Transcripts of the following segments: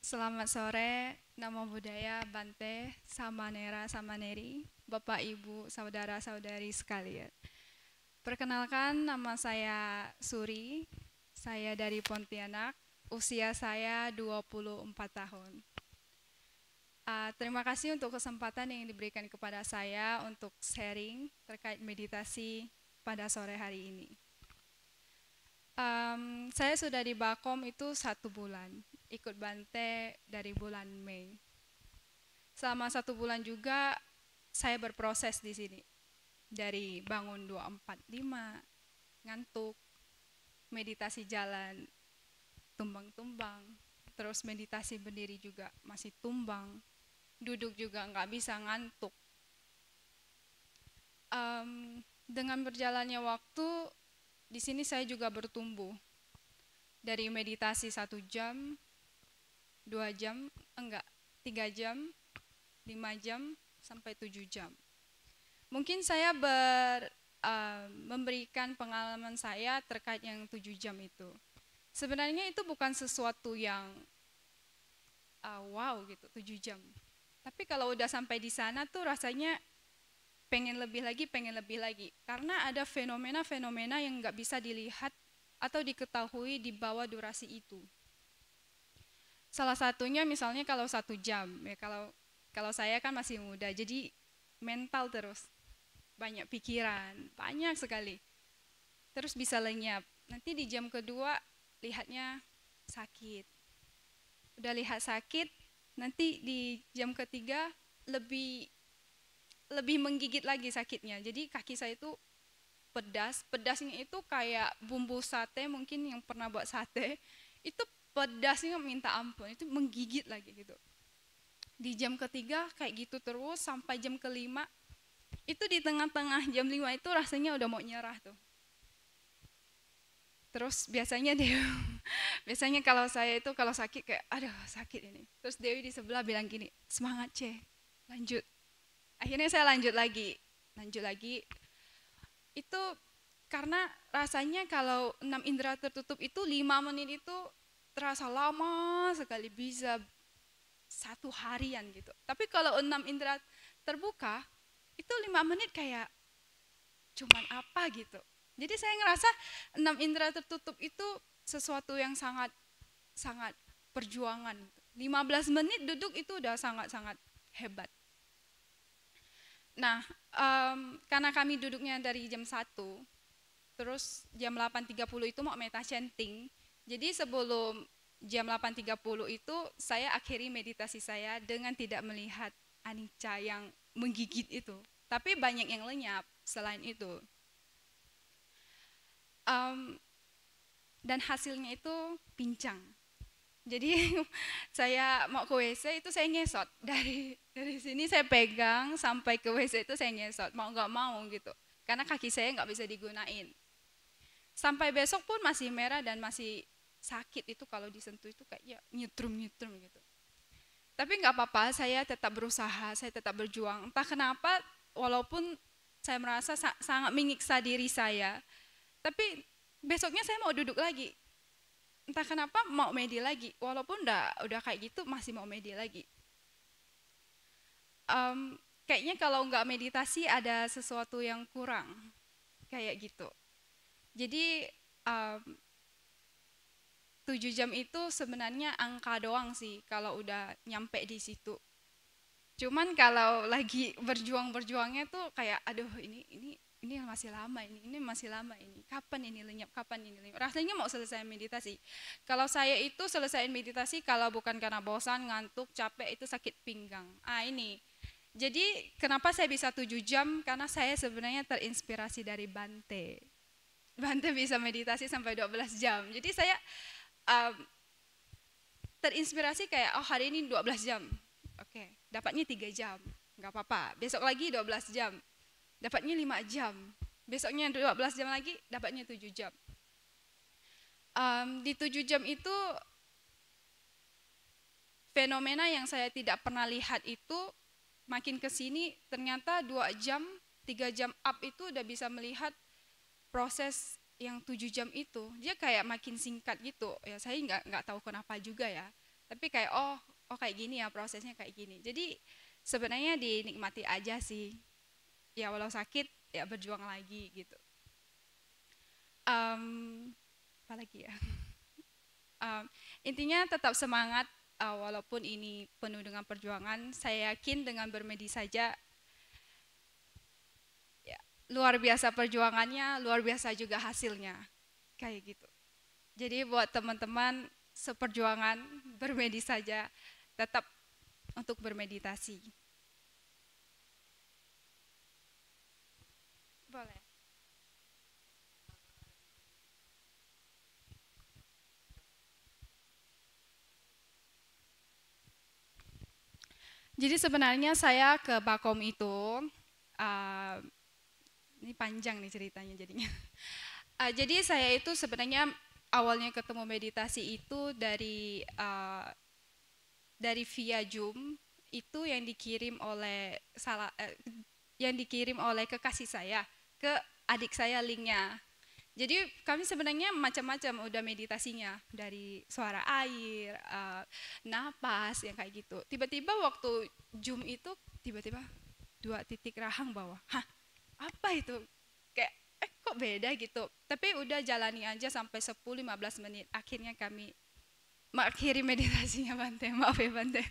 Selamat sore, Namo Buddhaya, Bante, Samanera, Samaneri, Bapak, Ibu, Saudara-saudari sekalian. Perkenalkan, nama saya Suri, saya dari Pontianak, usia saya 24 tahun. Terima kasih untuk kesempatan yang diberikan kepada saya untuk sharing terkait meditasi pada sore hari ini. Saya sudah di Bakom itu 1 bulan, ikut Bante dari bulan Mei. Selama 1 bulan juga saya berproses di sini. Dari bangun 245, ngantuk, meditasi jalan, tumbang-tumbang, terus meditasi berdiri juga masih tumbang, duduk juga nggak bisa ngantuk. Dengan berjalannya waktu, di sini saya juga bertumbuh. Dari meditasi 1 jam, 2 jam, 3 jam, 5 jam, sampai 7 jam. Mungkin saya memberikan pengalaman saya terkait yang 7 jam itu. Sebenarnya itu bukan sesuatu yang wow gitu, 7 jam. Tapi kalau udah sampai di sana tuh rasanya pengen lebih lagi. Karena ada fenomena-fenomena yang nggak bisa dilihat atau diketahui di bawah durasi itu. Salah satunya misalnya kalau 1 jam, ya kalau saya kan masih muda, jadi mental terus, banyak pikiran, banyak sekali. Terus bisa lenyap. Nanti di jam kedua lihatnya sakit. Udah lihat sakit, nanti di jam ketiga lebih menggigit lagi sakitnya. Jadi kaki saya itu pedasnya itu kayak bumbu sate, mungkin yang pernah buat sate, itu pedasnya minta ampun, itu menggigit lagi gitu. Di jam ketiga kayak gitu terus sampai jam kelima, itu di tengah-tengah jam 5 itu rasanya udah mau nyerah tuh. Terus biasanya biasanya kalau saya itu kalau sakit kayak aduh sakit ini. Terus Dewi di sebelah bilang gini, semangat C, lanjut. Akhirnya saya lanjut lagi. Itu karena rasanya kalau 6 indera tertutup itu 5 menit itu terasa lama sekali, bisa 1 harian gitu. Tapi kalau 6 indera terbuka itu 5 menit kayak cuman apa gitu. Jadi saya ngerasa 6 indera tertutup itu sesuatu yang sangat perjuangan. 15 menit duduk itu udah sangat hebat. Nah, karena kami duduknya dari jam 1, terus jam 8.30 itu mau meta chanting. Jadi sebelum jam 8.30 itu saya akhiri meditasi saya dengan tidak melihat anicca yang menggigit itu. Tapi banyak yang lenyap selain itu. Dan hasilnya itu pincang. Jadi saya mau ke WC itu saya ngesot, dari sini saya pegang sampai ke WC itu saya ngesot, mau nggak mau gitu, karena kaki saya nggak bisa digunain. Sampai besok pun masih merah dan masih sakit, itu kalau disentuh itu kayak ya nyetrum gitu. Tapi nggak apa-apa, saya tetap berusaha, saya tetap berjuang. Entah kenapa, walaupun saya merasa sangat menyiksa diri saya, tapi besoknya saya mau duduk lagi. Entah kenapa mau medi lagi, walaupun udah kayak gitu masih mau medi lagi. Kayaknya kalau nggak meditasi ada sesuatu yang kurang, kayak gitu. Jadi 7 jam itu sebenarnya angka doang sih kalau udah nyampe di situ. Cuman kalau lagi berjuangnya tuh kayak aduh ini masih lama ini masih lama ini. Kapan ini lenyap? Rasanya mau selesai meditasi. Kalau saya itu selesai meditasi kalau bukan karena bosan, ngantuk, capek, itu sakit pinggang. Ini. Jadi kenapa saya bisa 7 jam? Karena saya sebenarnya terinspirasi dari Bante. Bante bisa meditasi sampai 12 jam. Jadi saya terinspirasi kayak oh hari ini 12 jam. Oke, dapatnya 3 jam. Nggak apa-apa. Besok lagi 12 jam. Dapatnya 5 jam. Besoknya 12 jam lagi, dapatnya 7 jam. Di 7 jam itu fenomena yang saya tidak pernah lihat itu makin kesini ternyata 2 jam, 3 jam up itu udah bisa melihat proses yang 7 jam itu. Dia kayak makin singkat gitu. Ya saya nggak tahu kenapa juga ya. Tapi kayak oh kayak gini ya prosesnya kayak gini. Jadi sebenarnya dinikmati aja sih. Ya walau sakit ya berjuang lagi gitu. Em, Apalagi ya. Em, Intinya tetap semangat walaupun ini penuh dengan perjuangan. Saya yakin dengan bermedi saja ya, luar biasa perjuangannya, luar biasa juga hasilnya. Kayak gitu. Jadi buat teman-teman seperjuangan bermedi saja, tetap untuk bermeditasi. Boleh. Jadi sebenarnya saya ke Bakom itu, uh, ini panjang nih ceritanya jadinya. Jadi saya itu sebenarnya awalnya ketemu meditasi itu dari via Zoom itu yang dikirim oleh kekasih saya ke adik saya linknya. Jadi kami sebenarnya macam-macam udah meditasinya dari suara air, napas yang kayak gitu. Tiba-tiba waktu Zoom itu tiba-tiba 2 titik rahang bawah. Hah, apa itu? Kayak kok beda gitu. Tapi udah jalani aja sampai 10-15 menit. Akhirnya kami mengakhiri meditasinya Bante. Maaf ya Bante.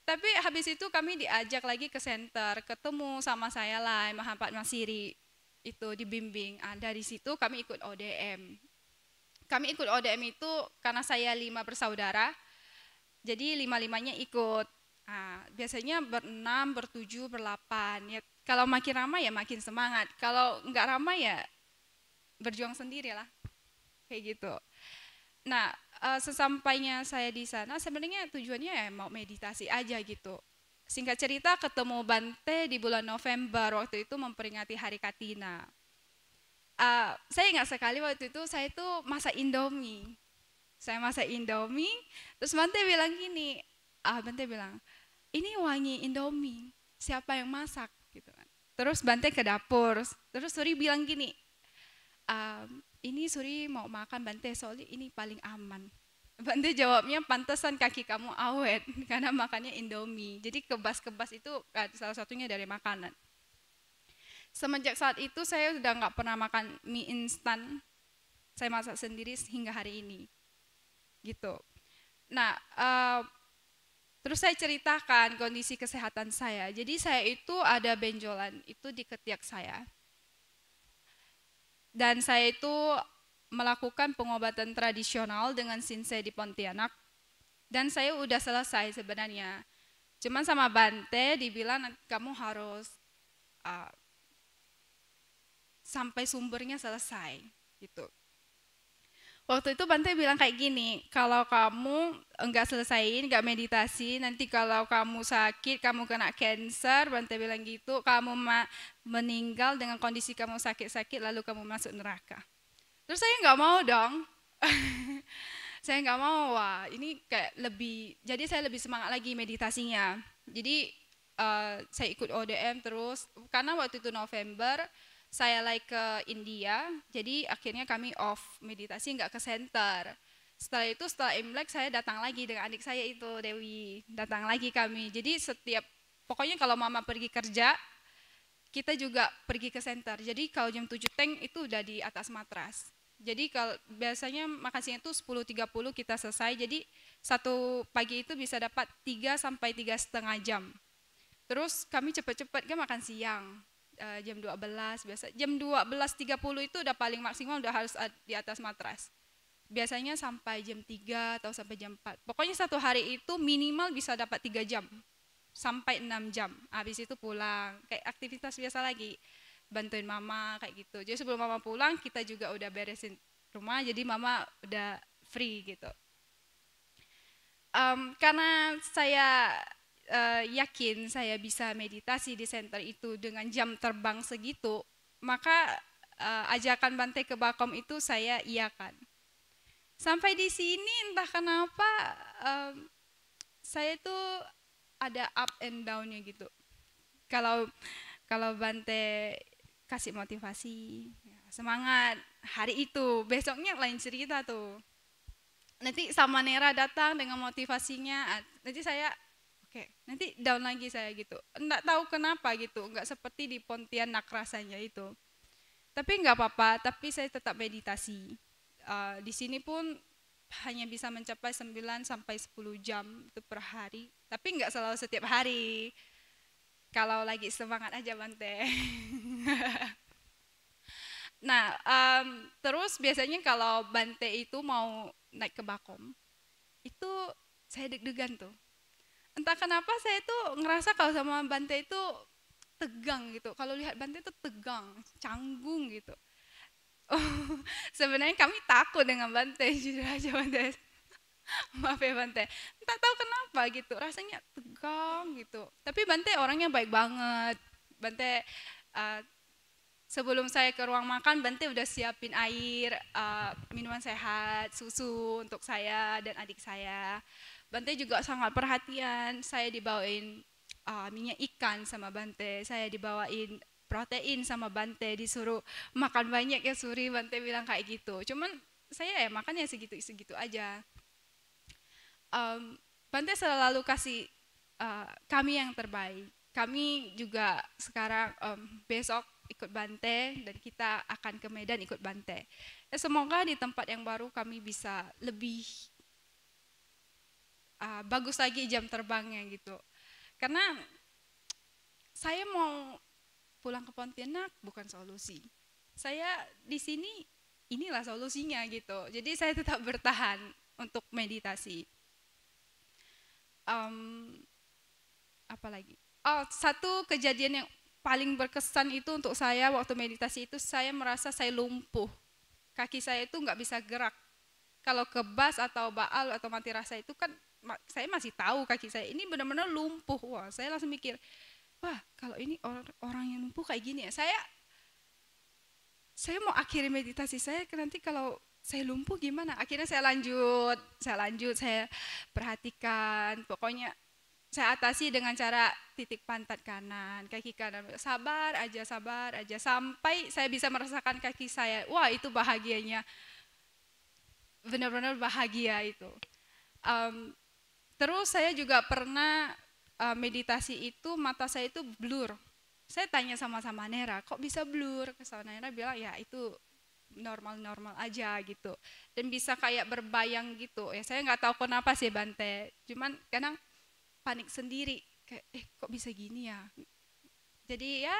Tapi habis itu kami diajak lagi ke center, ketemu sama saya lah, Mahapat Masiri itu dibimbing. Dari situ kami ikut ODM. Kami ikut ODM itu karena saya 5 bersaudara, jadi 5-limanya ikut. Biasanya berenam, bertujuh, berlapan. Ya, kalau makin ramai ya makin semangat. Kalau nggak ramai ya berjuang sendiri lah, kayak gitu. Nah, sesampainya saya di sana sebenarnya tujuannya ya mau meditasi aja gitu. Singkat cerita ketemu Bante di bulan November waktu itu memperingati Hari Katina. Saya ingat sekali waktu itu saya itu masak Indomie. Saya masak Indomie, terus Bante bilang gini, Bante bilang, ini wangi Indomie, siapa yang masak gitu kan. Terus Bante ke dapur, terus Suri bilang gini, ini Suri mau makan Bante soalnya ini paling aman. Bante jawabnya pantesan kaki kamu awet karena makannya Indomie. Jadi kebas-kebas itu salah satunya dari makanan. Semenjak saat itu saya sudah nggak pernah makan mie instan. Saya masak sendiri hingga hari ini. Gitu. Nah, terus saya ceritakan kondisi kesehatan saya. Jadi saya itu ada benjolan itu di ketiak saya. Dan saya itu melakukan pengobatan tradisional dengan Sinsei di Pontianak. Dan saya udah selesai sebenarnya. Cuman sama Bante dibilang kamu harus sampai sumbernya selesai gitu. Waktu itu Bante bilang kayak gini, kalau kamu enggak selesaiin, enggak meditasi, nanti kalau kamu sakit, kamu kena cancer, Bante bilang gitu, kamu meninggal dengan kondisi kamu sakit-sakit, lalu kamu masuk neraka. Terus saya enggak mau dong. Saya enggak mau, wah ini kayak jadi saya lebih semangat lagi meditasinya. Jadi saya ikut ODM terus, karena waktu itu November, saya ke India, jadi akhirnya kami off meditasi nggak ke center. Setelah Imlek saya datang lagi dengan adik saya itu Dewi, datang lagi kami. Jadi pokoknya kalau mama pergi kerja, kita juga pergi ke center. Jadi kalau jam 7 teng itu udah di atas matras. Jadi kalau biasanya makan siang itu 10.30 kita selesai. Jadi satu pagi itu bisa dapat 3 sampai 3,5 jam. Terus kami cepat-cepat kan makan siang. Jam 12 biasa. Jam 12.30 itu udah paling maksimal udah harus di atas matras. Biasanya sampai jam 3 atau sampai jam 4. Pokoknya satu hari itu minimal bisa dapat 3 jam. Sampai 6 jam. Habis itu pulang. Kayak aktivitas biasa lagi. Bantuin mama kayak gitu. Jadi sebelum mama pulang kita juga udah beresin rumah. Jadi mama udah free gitu. Karena saya yakin saya bisa meditasi di center itu dengan jam terbang segitu, maka ajakan Bante ke Bakom itu saya iakan. Sampai di sini entah kenapa saya itu ada up and down-nya gitu. Kalau Bante kasih motivasi, semangat hari itu, besoknya lain cerita tuh. nanti sama Nera datang dengan motivasinya, nanti saya oke, nanti down lagi saya gitu. Enggak tahu kenapa gitu, enggak seperti di Pontianak rasanya itu. Tapi enggak apa-apa, tapi saya tetap meditasi. Di sini pun hanya bisa mencapai 9 sampai 10 jam itu per hari, tapi enggak selalu setiap hari. Kalau lagi semangat aja Bante. Nah, terus biasanya kalau Bante itu mau naik ke Bakom, itu saya deg-degan tuh. Entah kenapa saya tuh ngerasa kalau sama Bante itu tegang gitu. Kalau lihat Bante itu tegang, canggung gitu. Oh, sebenarnya kami takut dengan Bante, jujur aja Bante. Maaf ya Bante. Entah tahu kenapa gitu, rasanya tegang gitu. Tapi Bante orangnya baik banget. Bante uh, sebelum saya ke ruang makan, Bante udah siapin air, minuman sehat, susu untuk saya dan adik saya. Bante juga sangat perhatian, saya dibawain minyak ikan sama Bante, saya dibawain protein sama Bante, disuruh makan banyak ya Suri, Bante bilang kayak gitu. Cuman saya ya makan ya segitu-segitu aja. Bante selalu kasih kami yang terbaik. Kami juga sekarang besok ikut Bante dan kita akan ke Medan ikut Bante. Semoga di tempat yang baru kami bisa lebih bagus lagi jam terbangnya gitu. Karena saya mau pulang ke Pontianak bukan solusi. Saya di sini inilah solusinya gitu. Jadi saya tetap bertahan untuk meditasi. Apalagi? Oh, satu kejadian yang paling berkesan itu untuk saya waktu meditasi itu saya merasa saya lumpuh. Kaki saya itu nggak bisa gerak. Kalau ke bas atau baal atau mati rasa itu kan saya masih tahu kaki saya ini benar-benar lumpuh. Wah, saya langsung mikir, wah kalau ini orang yang lumpuh kayak gini ya. Saya mau akhiri meditasi saya nanti kalau saya lumpuh gimana? Akhirnya saya lanjut, saya perhatikan, pokoknya saya atasi dengan cara titik pantat kanan, kaki kanan, sabar aja, sampai saya bisa merasakan kaki saya. Wah itu bahagianya, benar-benar bahagia itu. Terus saya juga pernah meditasi itu mata saya itu blur. Saya tanya sama Nera, kok bisa blur? Sama Nera bilang ya itu normal-normal aja gitu. Dan bisa kayak berbayang gitu. Ya saya nggak tahu kenapa sih Bante. Cuman kadang panik sendiri. Kayak kok bisa gini ya? Jadi ya,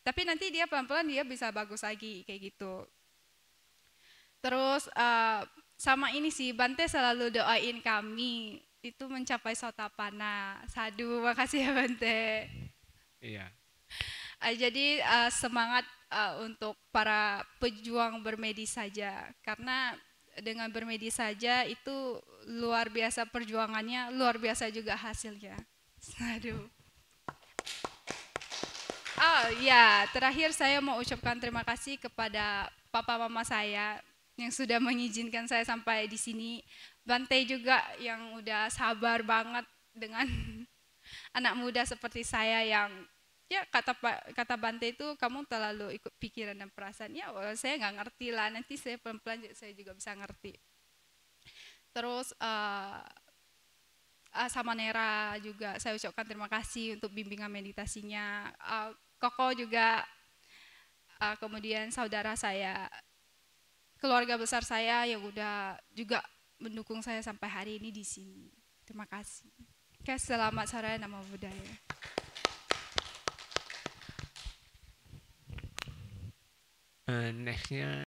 tapi nanti dia pelan-pelan dia bisa bagus lagi kayak gitu. Terus sama ini sih Bante selalu doain kami itu mencapai Sotapana. Sadu, makasih ya Bante. Iya. Jadi semangat untuk para pejuang bermedis saja, karena dengan bermedis saja itu luar biasa perjuangannya, luar biasa juga hasilnya. Aduh. Oh ya, terakhir saya mau ucapkan terima kasih kepada papa mama saya yang sudah mengizinkan saya sampai di sini. Bante juga yang udah sabar banget dengan anak muda seperti saya yang ya kata Bante itu kamu terlalu ikut pikiran dan perasaan. Ya saya nggak ngerti lah, nanti saya pelan-pelan saya juga bisa ngerti. Terus sama Nera juga saya ucapkan terima kasih untuk bimbingan meditasinya. Koko juga, kemudian saudara saya, keluarga besar saya yang udah juga mendukung saya sampai hari ini di sini. Terima kasih. Oke, selamat sore, Namo Buddhaya. Nextnya